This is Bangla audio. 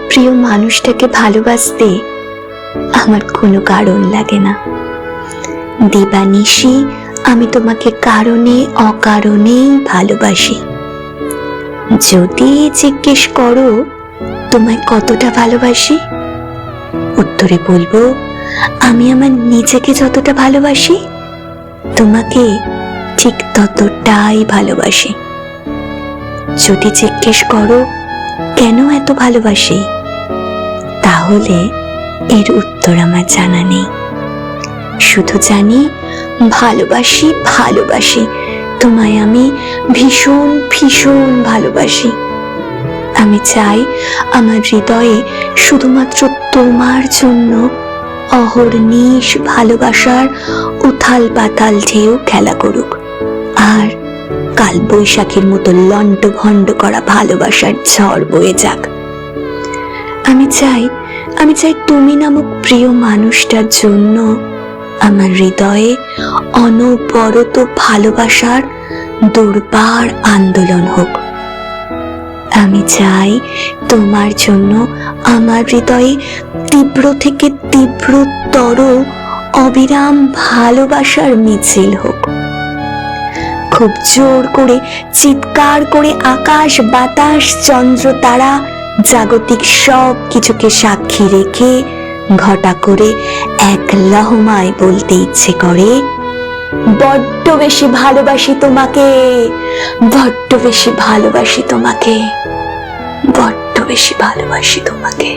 প্রিয় মানুষটাকে ভালোবাসতে আমার কোনো কারণ লাগে না। দিবানিশি আমি তোমাকে কারণে অকারণেই ভালোবাসি। যদি জিজ্ঞেস করো তোমায় কতটা ভালোবাসি, উত্তরে বলবো আমি আমার নিজেকে যতটা ভালোবাসি তোমাকে ঠিক ততটাই ভালোবাসি। যদি জিজ্ঞেস করো কেন এত ভালোবাসি, তাহলে এর উত্তর আমার জানা নেই। শুধু জানি ভালোবাসি ভালোবাসি তোমায়, আমি ভীষণ ভীষণ ভালোবাসি। আমি চাই আমার হৃদয়ে শুধুমাত্র তোমার জন্য অহর্নিশ ভালোবাসার উথাল পাতাল ঢেউ খেলা করুক, আর কাল বৈশাখের মতো লন্ড ভন্ড করা ভালোবাসার ঝড় বয়ে যাক। আমি চাই তুমি নামক প্রিয় মানুষটার জন্য আমার হৃদয়ে অনবরত ভালোবাসার দুর্বার আন্দোলন হোক। আমি চাই তোমার জন্য আমার হৃদয়ে তীব্র থেকে তীব্রতর অবিরাম ভালোবাসার মিছিল হোক। খুব জোর করে চিৎকার করে আকাশ বাতাস চন্দ্র তারা জাগতিক সব কিছুকে সাক্ষী রেখে ঘটা করে এক লহমায় বলতে ইচ্ছে করে, বড্ড বেশি ভালোবাসি তোমাকে, বড্ড বেশি ভালোবাসি তোমাকে, বড্ড বেশি ভালোবাসি তোমাকে।